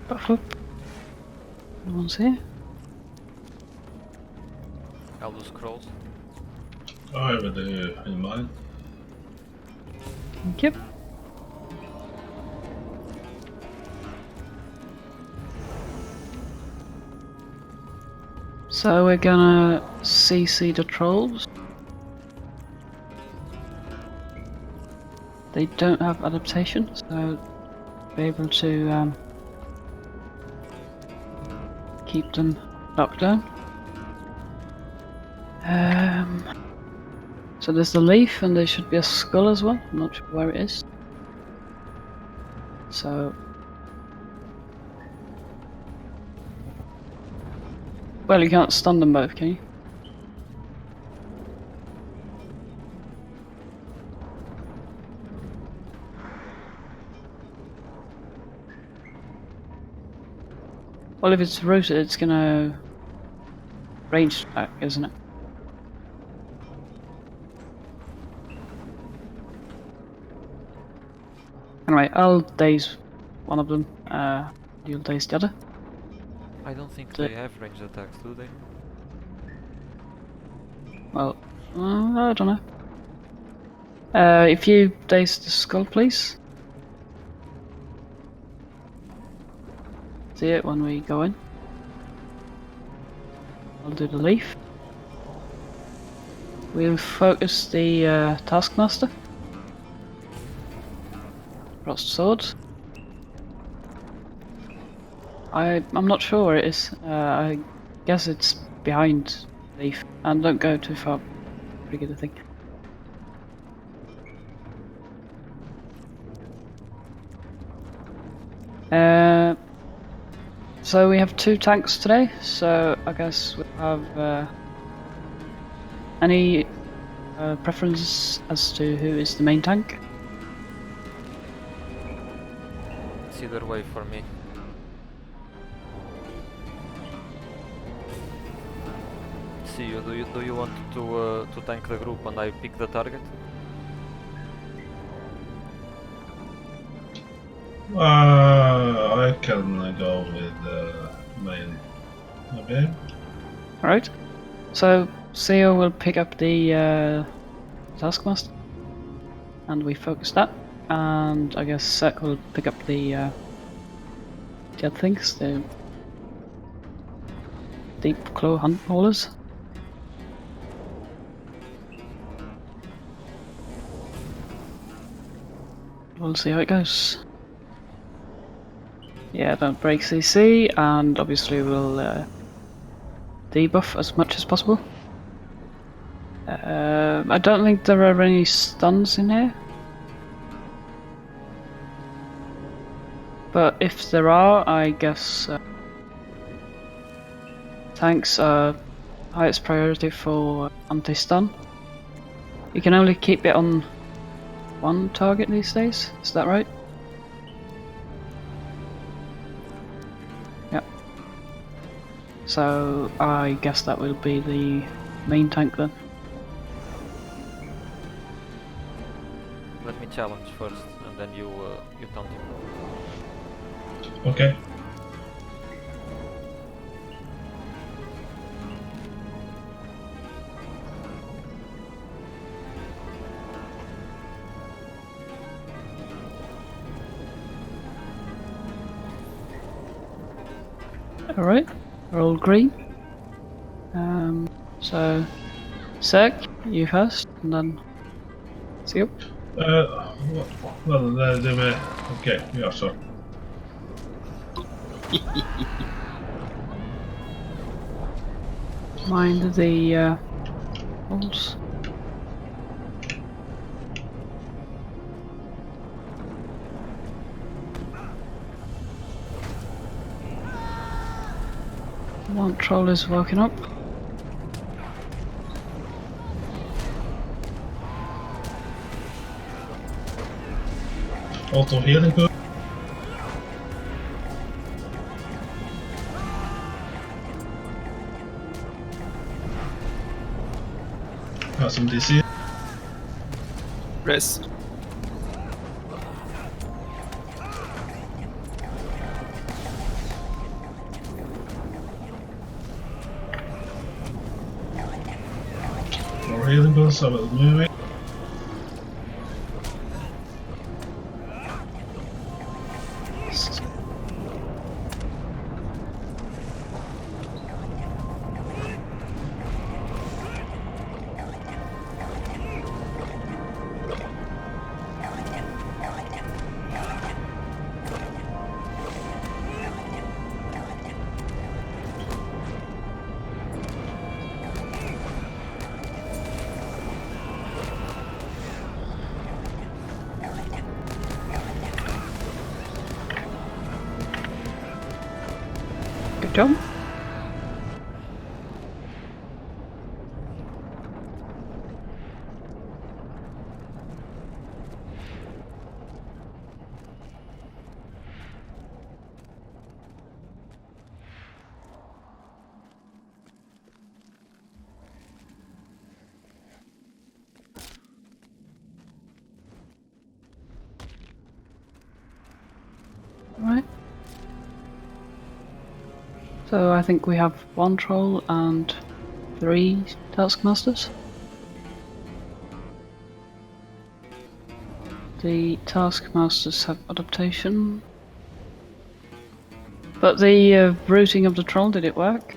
Buff up. No one's here. I'll do scrolls. I have it in mind. Thank you. So we're gonna CC the trolls. They don't have adaptation, so be able to keep them locked down. So there's the leaf, and there should be a skull as well. I'm not sure where it is. So, well, you can't stun them both, can you? Well, if it's rooted, it's gonna range attack, isn't it? Anyway, I'll daze one of them, you'll daze the other. I don't think they have ranged attacks, do they? Well, I don't know. If you daze the skull, please. See it when we go in. I'll do the leaf. We'll focus the taskmaster. Frost sword. I'm not sure where it is. I guess it's behind leaf. And don't go too far. Pretty good, I think. So we have 2 tanks today, so I guess we have any preference as to who is the main tank? It's either way for me. See you. Do you want to tank the group and I pick the target? I can go with main. Okay. Alright. So Theo will pick up the taskmaster, and we focus that. And I guess Sek will pick up the other things, the deep claw hunt haulers. We'll see how it goes. Yeah, don't break CC, and obviously we'll debuff as much as possible. I don't think there are any stuns in here. But if there are, I guess tanks are highest priority for anti-stun. You can only keep it on one target these days, is that right? Yep. So I guess that will be the main tank then. Let me challenge first, and then you taunt him. Okay. Alright, we're all green. So Sek, you first, and then Seal. Well, they were okay. Yeah, sorry. Mind the holes. One troll is woken up. Auto healing good. Got some DC. Rest. healing plus, I will move it. Good job. Right. So I think we have 1 troll and 3 taskmasters. The taskmasters have adaptation. But the routing of the troll, did it work?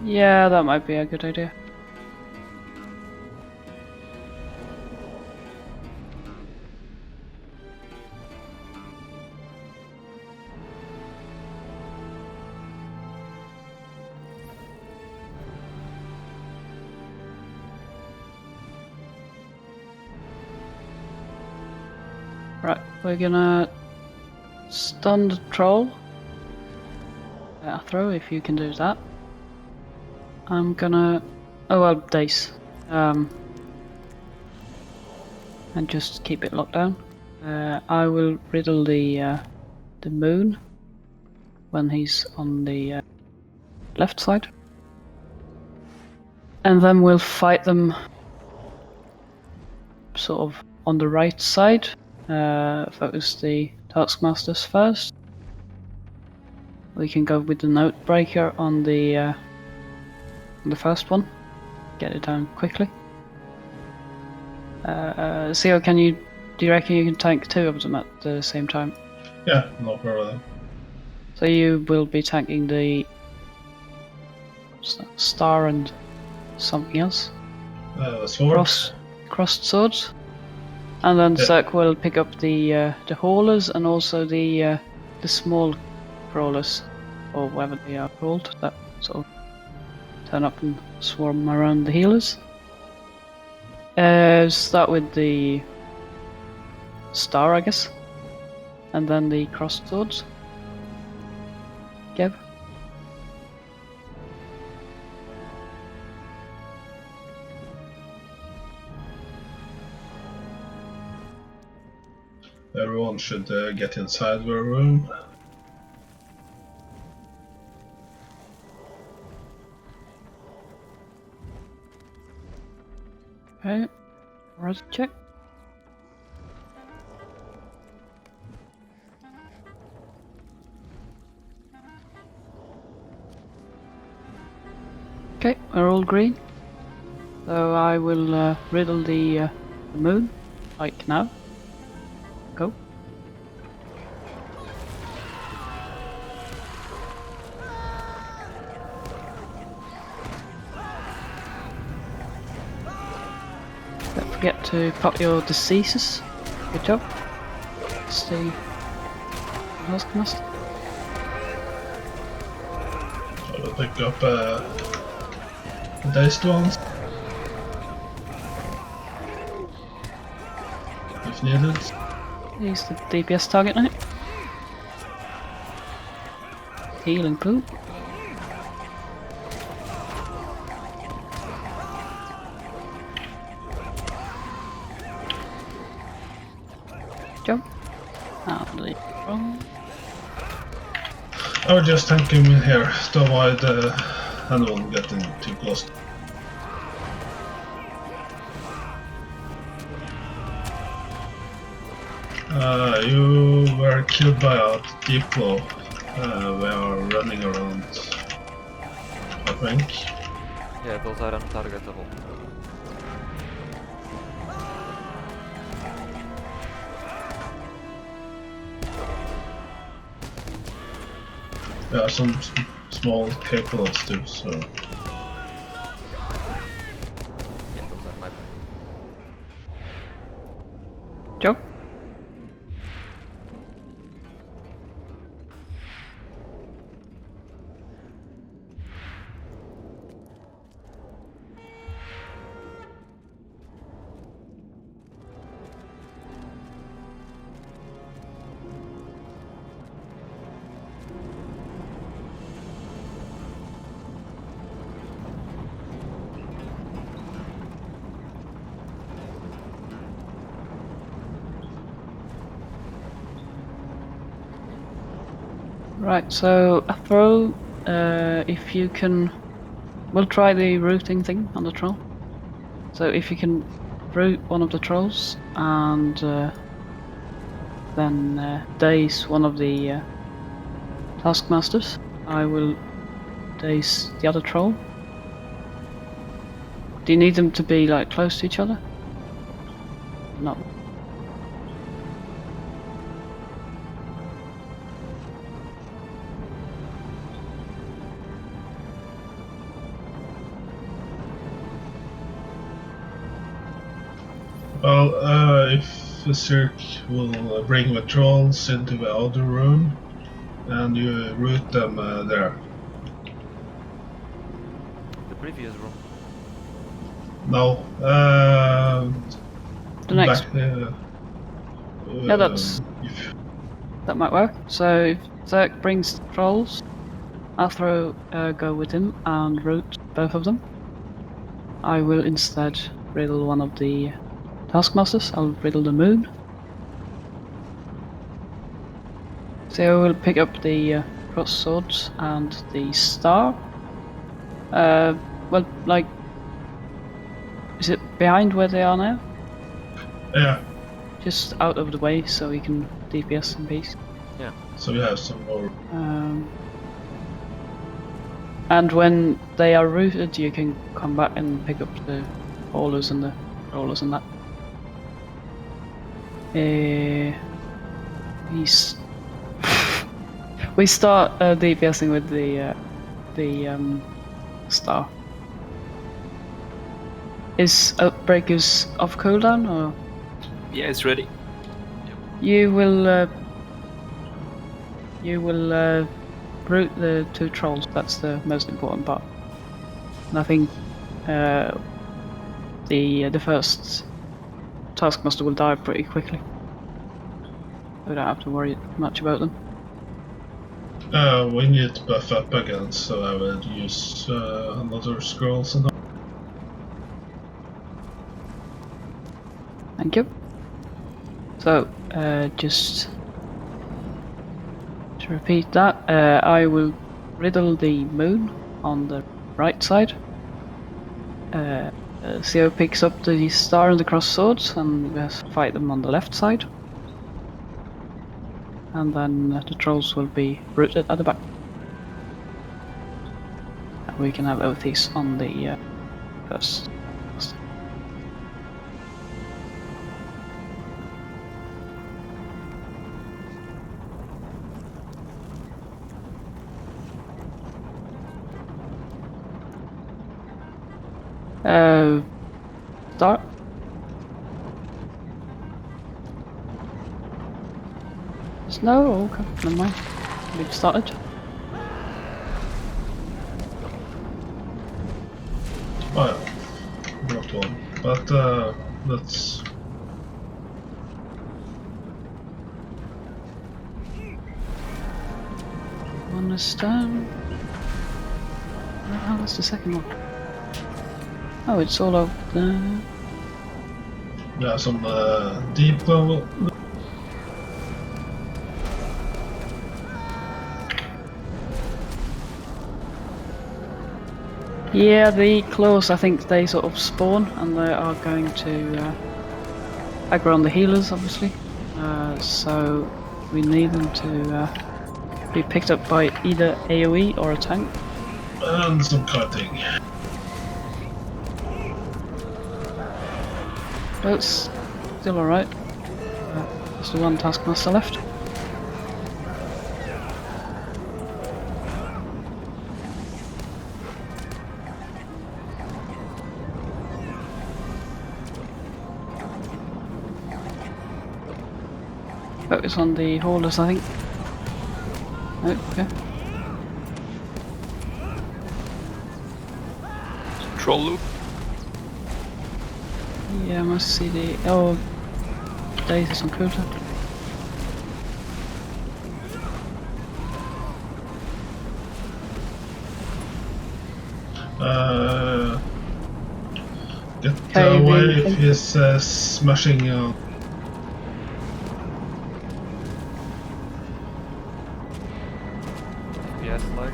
Yeah, that might be a good idea. Right, we're gonna stun the troll. Throw if you can do that. I'm gonna... oh well, dice. And just keep it locked down. I will riddle the moon when he's on the left side. And then we'll fight them sort of on the right side. Focus the taskmasters first. We can go with the note breaker on the first one. Get it down quickly. Theo, do you reckon you can tank 2 of them at the same time? Yeah, no problem. So you will be tanking the star and something else? Swords. Crossed swords. And then Zerk will pick up the haulers and also the small crawlers, or whatever they are called, that sort of turn up and swarm around the healers. Start with the star, I guess, and then the crossed swords. Geb? Everyone should get inside their room. Okay, res check. Okay, we're all green. So I will riddle the moon, like now. Go. Don't forget to pop your diseases. Good job. Stay. Taskmaster. I will pick up the diced ones if needed. Use the DPS target now. Healing pool. Jump. And the wrong. I will just tank him in here to avoid anyone getting too close. You were killed by a deep claw. We are running around, I think. Yeah, those are untargetable. There are some small capitals too, so... Yeah, those are my bad. Joe? Right, so a throw, if you can... We'll try the routing thing on the troll. So if you can route one of the trolls and then daze one of the taskmasters, I will daze the other troll. Do you need them to be like close to each other? No. Well, if the Cirque will bring the trolls into the other room, and you route them there. The previous room. No, The next. back, Yeah, that might work. So if Zerk brings trolls, I'll go with him and route both of them. I will instead riddle one of the taskmasters. I'll riddle the moon. So I will pick up the cross swords and the star. Well, like, is it behind where they are now? yeah. Just out of the way so we can DPS in peace. Yeah. So we have some more. And when they are routed, you can come back and pick up the haulers and the rollers and that. We start DPSing with the star. Is Outbreakers off cooldown or? Yeah, it's ready. You will route the two trolls. That's the most important part. And I think the first taskmaster will die pretty quickly. We don't have to worry much about them. We need to buff up again, so I will use another scrolls and all. Thank you. So, just to repeat that, I will riddle the moon on the right side. Theo picks up the star and the cross swords and we fight them on the left side. And then the trolls will be routed at the back. And we can have OTs on the first. Start. No, okay, never mind. We've started. Oh yeah, not one. But let's. Understand. Oh, that's the second one. Oh, it's all over there. Yeah, some deep level. Yeah, the claws, I think they sort of spawn and they are going to aggro on the healers, obviously. So we need them to be picked up by either AoE or a tank. And some cutting. But it's still alright. There's the one taskmaster left. Focus on the haulers, I think. Oh, okay. Troll loop. Yeah, I must see the... Oh, Days is on cooldown. Get Okay, away the- if he's smashing you. Yes, like.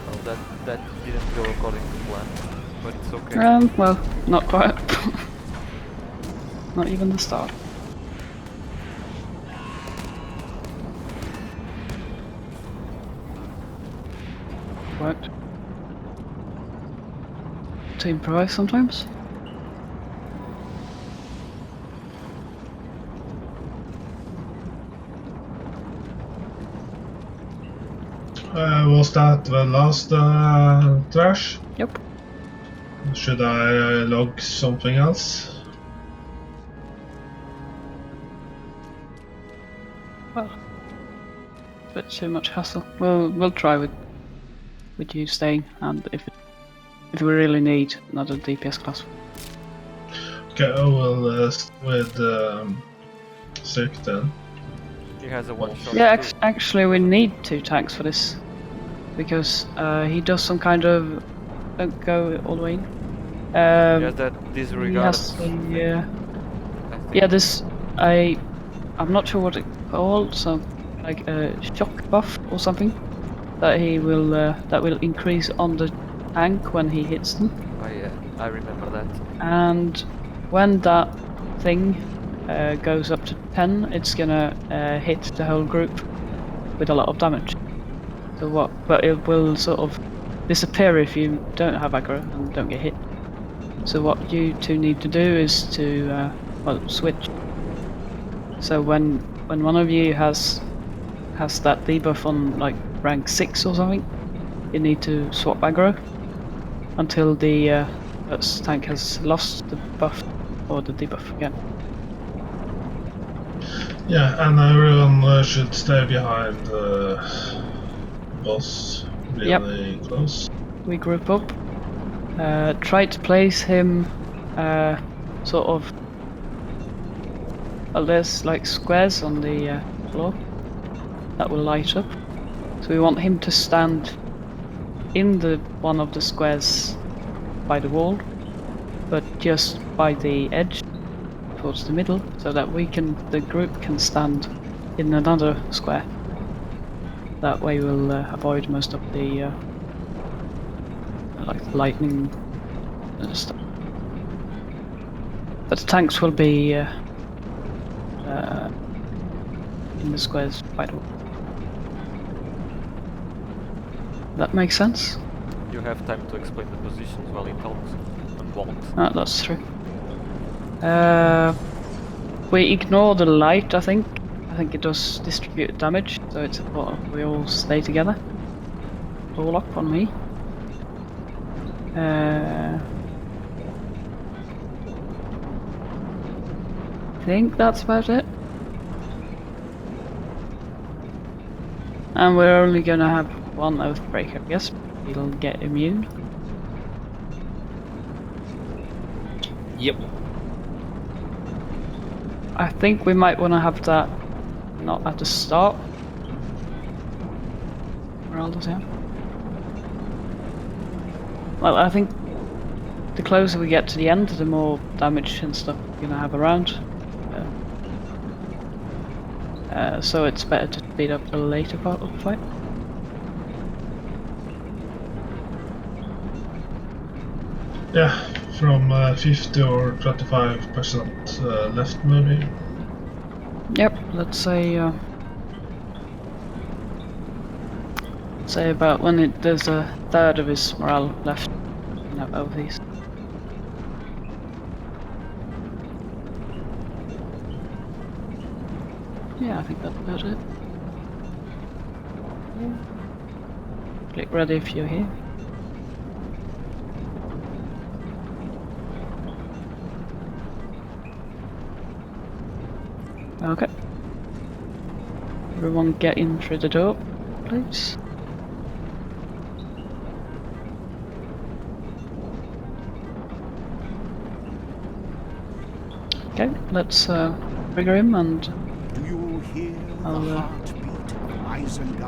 Well, that didn't go according to plan, but it's okay. Well, not quite. Not even the start. Worked. To improvise sometimes. Was that the last trash? Yep. Should I log something else? Well, bit too much hassle. We'll try with you staying, and if we really need another DPS class. Okay, I will with Sick then. He has a one shot. Yeah, too. actually, we need 2 tanks for this because he does some kind of don't go all the way in. He has that He disregard. has the, I think. yeah, this I'm not sure what it's called, so like a shock buff or something that he will that will increase on the tank when he hits them, Oh yeah, I remember that. and when that thing goes up to 10, it's gonna hit the whole group with a lot of damage. So what? But it will sort of disappear if you don't have aggro and don't get hit. So what you two need to do is to well, switch. So when one of you has that debuff on like rank 6 or something, you need to swap aggro until the tank has lost the buff or the debuff again. Yeah, and everyone should stay behind the boss really close. We group up. Try to place him sort of. Well, there's like squares on the floor that will light up. So we want him to stand in the one of the squares by the wall, but just by the edge towards the middle, so that the group can stand in another square. That way we'll avoid most of the like lightning stuff. But the tanks will be in the squares by the wall. That makes sense? You have time to explain the positions while he talks and walks. Ah, that's true. We ignore the light, I think. I think it does distribute damage, so it's important we all stay together. All up on me. I think that's about it. And we're only gonna have one Oathbreaker, I guess. He'll get immune. Yep. I I think we might want to have that not at the start. Morale does, yeah. Well, I think the closer we get to the end, the more damage and stuff we're gonna have around. So it's better to speed up the later part of the fight. Yeah, from 50 or 25% left maybe. Yep, let's say about when there's a third of his morale left in that over these. Yeah, I think that's about it. Click ready if you're here. Okay. Everyone get in through the door, please. Okay, let's trigger him and I'll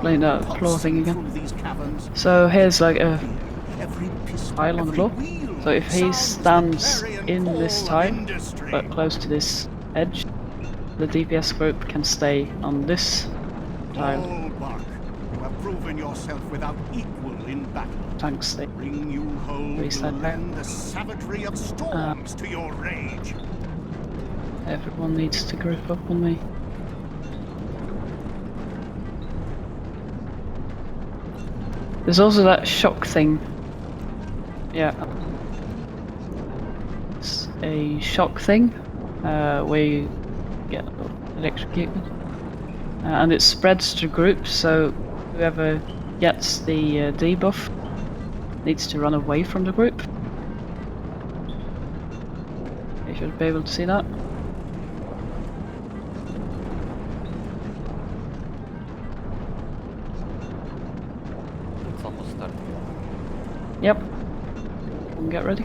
play that floor thing again. So here's like a tile on the floor. So if he stands in this tile, but close to this edge, the DPS group can stay on this tile. You have proven yourself without equal in battle. Tanks stay. Bring you home will lend the savagery of storms to your rage. Everyone needs to group up on me. There's also that shock thing. Yeah. It's a shock thing where you get electrocuted. And it spreads to groups, so whoever gets the debuff needs to run away from the group. You should be able to see that. It's almost starting. Yep. And get ready.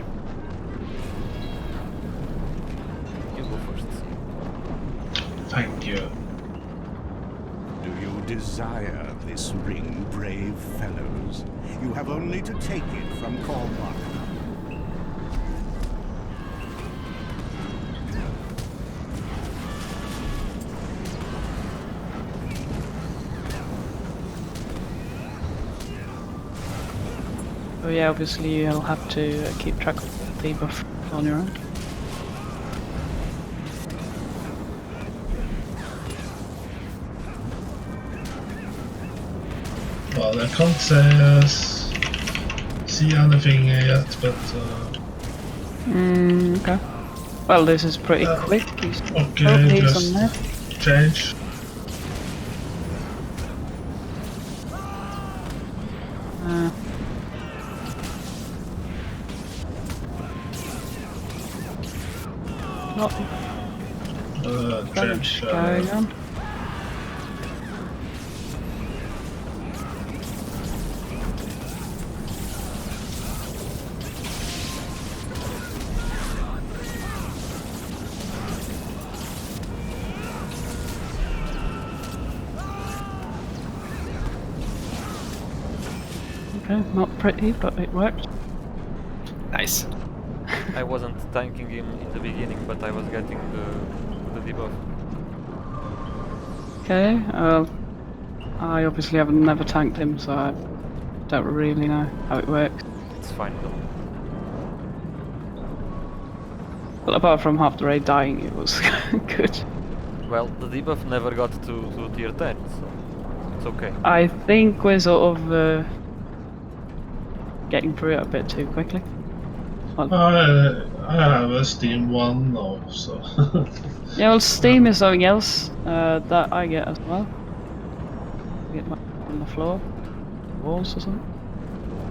You go first. Thank you. Do you desire this ring, brave fellows? You have only to take it from Kornbach. Oh yeah, obviously you'll have to keep track of the debuff on your own. Well, I can't see anything yet, but... Okay. Well, this is pretty quick. He's okay, he's just on there. change. Not Change. going on. Okay, not pretty, but it worked. Nice. I wasn't tanking him in the beginning, but I was getting the debuff. Okay, I obviously have never tanked him, so I don't really know how it works. It's fine though. Well, apart from half the raid dying, it was good. Well, the debuff never got to tier 10, so it's okay. I think we're sort of getting through it a bit too quickly. Well, I have a Steam 1 now, so... yeah, well, Steam is something else that I get as well. I get my on the floor, walls or something.